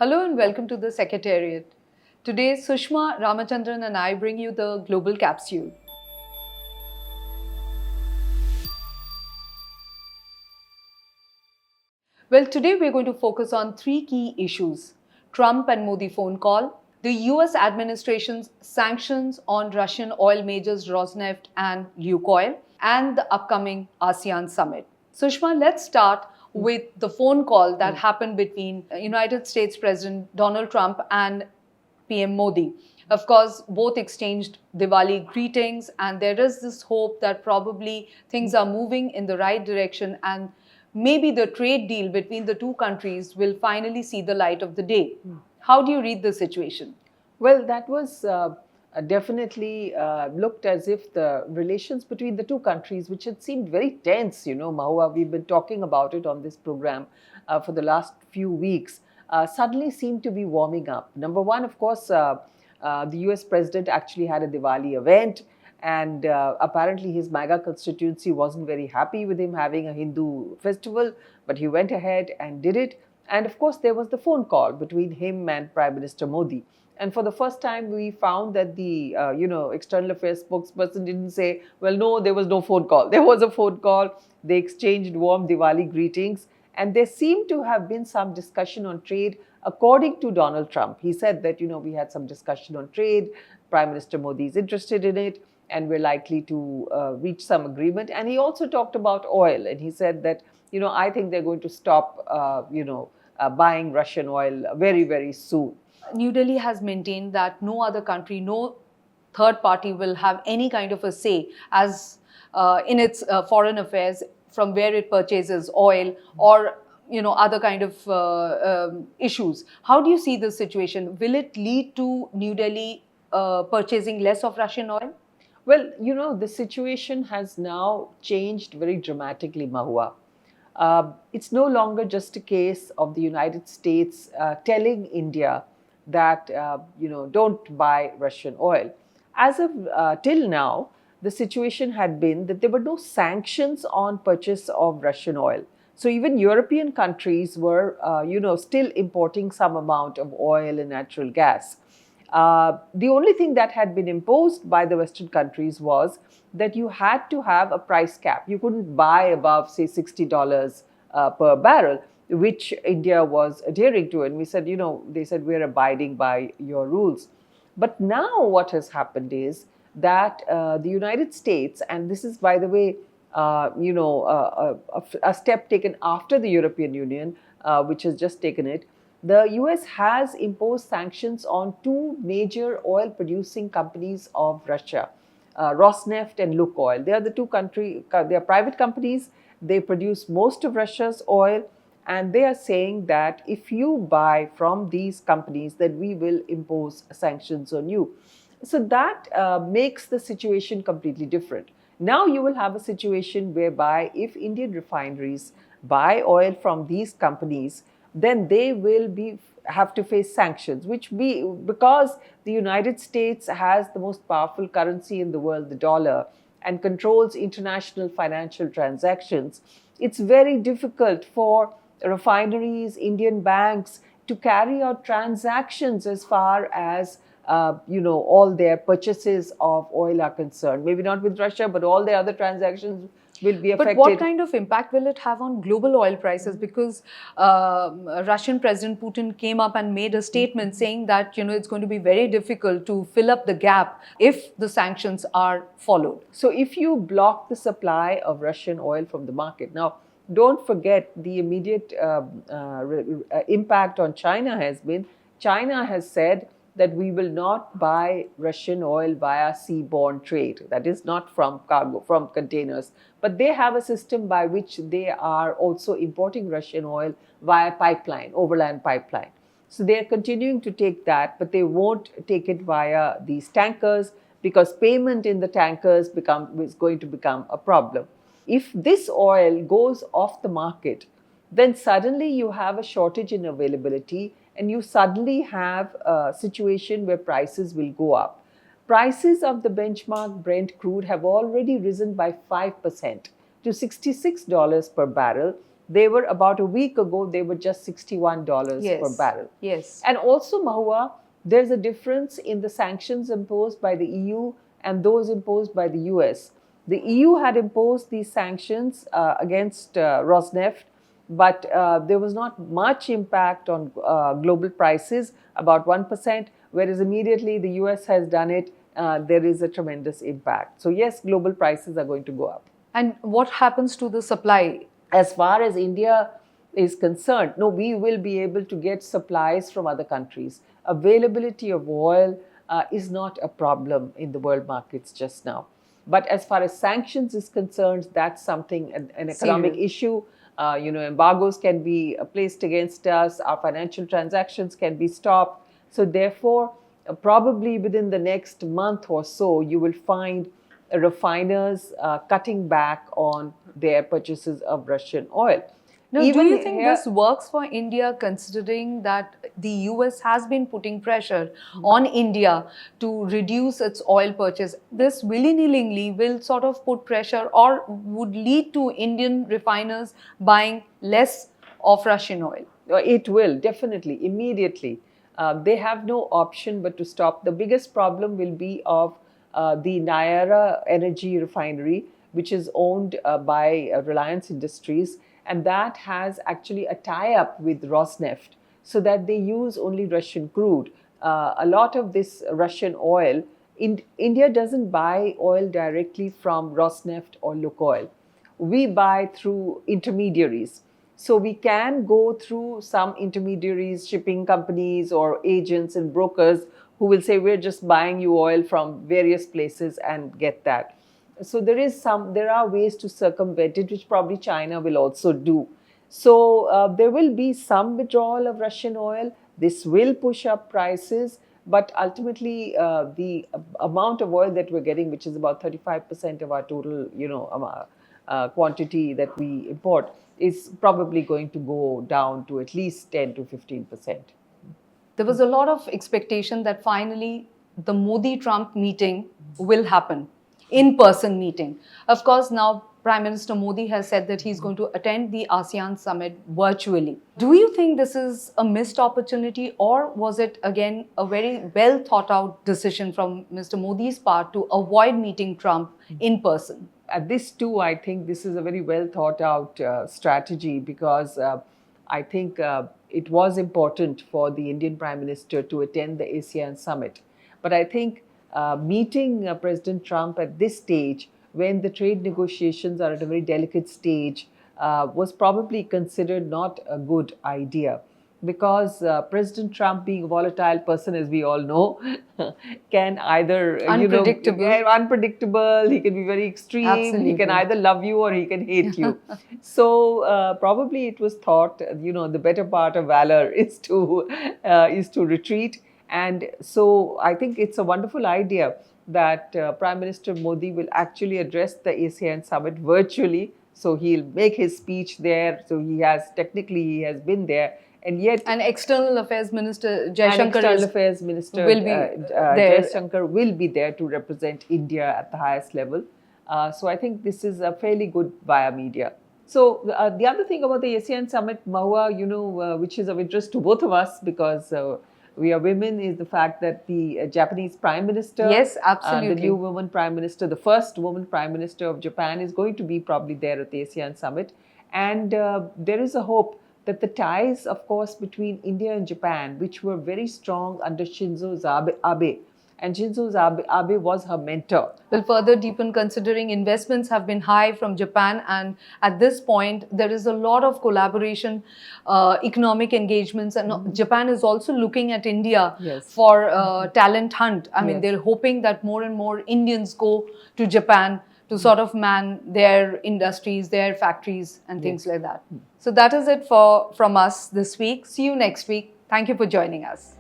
Hello and welcome to the Secretariat. Today, Sushma, Ramachandran and I bring you the Global Capsule. Well, today we're going to focus on three key issues: Trump and Modi phone call, the US administration's sanctions on Russian oil majors Rosneft and Lukoil, and the upcoming ASEAN Summit. Sushma, let's start with the phone call that happened between United States President Donald Trump and PM Modi. Of course, both exchanged Diwali greetings, and there is this hope that probably things are moving in the right direction and maybe the trade deal between the two countries will finally see the light of the day. How do you read the situation? Well, that was definitely looked as if the relations between the two countries, which had seemed very tense, Mahua, we've been talking about it on this program for the last few weeks, suddenly seemed to be warming up. Number one, of course, the US president actually had a Diwali event. And apparently his MAGA constituency wasn't very happy with him having a Hindu festival, but he went ahead and did it. And of course, there was the phone call between him and Prime Minister Modi. And for the first time, we found that the external affairs spokesperson didn't say, well, no, there was no phone call. There was a phone call. They exchanged warm Diwali greetings. And there seemed to have been some discussion on trade, according to Donald Trump. He said that, we had some discussion on trade. Prime Minister Modi is interested in it, and we're likely to reach some agreement. And he also talked about oil. And he said that, I think they're going to stop, buying Russian oil very, very soon. New Delhi has maintained that no other country, no third party will have any kind of a say as in its foreign affairs from where it purchases oil or other kind of issues. How do you see this situation? Will it lead to New Delhi purchasing less of Russian oil? Well, the situation has now changed very dramatically, Mahua. It's no longer just a case of the United States telling India that, don't buy Russian oil. As of till now, the situation had been that there were no sanctions on purchase of Russian oil. So even European countries were, still importing some amount of oil and natural gas. The only thing that had been imposed by the Western countries was that you had to have a price cap. You couldn't buy above, say, $60 per barrel, which India was adhering to. And we said, they said, we're abiding by your rules. But now what has happened is that the United States, and this is, by the way, a step taken after the European Union, which has just taken it, the US has imposed sanctions on two major oil-producing companies of Russia, Rosneft and Lukoil. They are the two they are private companies. They produce most of Russia's oil, and they are saying that if you buy from these companies, then we will impose sanctions on you. So that makes the situation completely different. Now you will have a situation whereby if Indian refineries buy oil from these companies, then they will have to face sanctions, because the United States has the most powerful currency in the world, the dollar, and controls international financial transactions. It's very difficult for refineries, Indian banks to carry out transactions as far as all their purchases of oil are concerned. Maybe not with Russia, but all their other transactions will be affected. But what kind of impact will it have on global oil prices? Because Russian President Putin came up and made a statement saying that it's going to be very difficult to fill up the gap if the sanctions are followed. So if you block the supply of Russian oil from the market, now don't forget the immediate impact on China has been, China has said that we will not buy Russian oil via seaborne trade. That is not from cargo, from containers. But they have a system by which they are also importing Russian oil via pipeline, overland pipeline. So they are continuing to take that, but they won't take it via these tankers because payment in the tankers is going to become a problem. If this oil goes off the market, then suddenly you have a shortage in availability, and you suddenly have a situation where prices will go up. Prices of the benchmark Brent crude have already risen by 5% to $66 per barrel. They were about a week ago, they were just $61 Yes. per barrel. Yes. And also, Mahua, there's a difference in the sanctions imposed by the EU and those imposed by the US. The EU had imposed these sanctions against Rosneft, but there was not much impact on global prices, about 1%, whereas immediately the US has done it, there is a tremendous impact. So yes, global prices are going to go up. And what happens to the supply? As far as India is concerned, no, we will be able to get supplies from other countries. Availability of oil is not a problem in the world markets just now. But as far as sanctions is concerned, that's something, an economic issue. Embargoes can be placed against us, our financial transactions can be stopped. So therefore, probably within the next month or so, you will find refiners cutting back on their purchases of Russian oil. Now, do you think this works for India, considering that the US has been putting pressure on India to reduce its oil purchase? This willy-nilly will sort of put pressure or would lead to Indian refiners buying less of Russian oil? It will, definitely, immediately. They have no option but to stop. The biggest problem will be of the Nayara Energy Refinery, which is owned by Reliance Industries. And that has actually a tie-up with Rosneft so that they use only Russian crude. A lot of this Russian oil, India doesn't buy oil directly from Rosneft or Lukoil. We buy through intermediaries. So we can go through some intermediaries, shipping companies or agents and brokers who will say, we're just buying you oil from various places and get that. So there are ways to circumvent it, which probably China will also do. So there will be some withdrawal of Russian oil. This will push up prices, but ultimately the amount of oil that we're getting, which is about 35% of our total, quantity that we import, is probably going to go down to at least 10 to 15%. There was a lot of expectation that finally the Modi-Trump meeting will happen. In-person meeting. Of course, now Prime Minister Modi has said that he's going to attend the ASEAN Summit virtually. Do you think this is a missed opportunity, or was it again a very well thought out decision from Mr. Modi's part to avoid meeting Trump in person? At this too, I think this is a very well thought out strategy, because I think it was important for the Indian Prime Minister to attend the ASEAN Summit. But I think meeting President Trump at this stage, when the trade negotiations are at a very delicate stage, was probably considered not a good idea. Because President Trump, being a volatile person, as we all know, can either unpredictable, he can be very extreme, Absolutely. He can either love you or he can hate you. So probably it was thought, the better part of valor is to retreat. And so I think it's a wonderful idea that Prime Minister Modi will actually address the ASEAN Summit virtually. So he'll make his speech there. So he has been there. And yet, and External Affairs Minister will be there to represent India at the highest level. So I think this is a fairly good via media. So the other thing about the ASEAN Summit, Mahua, which is of interest to both of us because we are women, is the fact that the Japanese Prime Minister, yes, absolutely, the new woman Prime Minister, the first woman Prime Minister of Japan, is going to be probably there at the ASEAN Summit. And there is a hope that the ties, of course, between India and Japan, which were very strong under Shinzo Abe, and Shinzo Abe was her mentor, will further deepen, considering investments have been high from Japan, and at this point there is a lot of collaboration, economic engagements, and Japan is also looking at India for talent hunt. I mean, they're hoping that more and more Indians go to Japan to sort of man their industries, their factories and things like that. So that is it from us this week. See you next week. Thank you for joining us.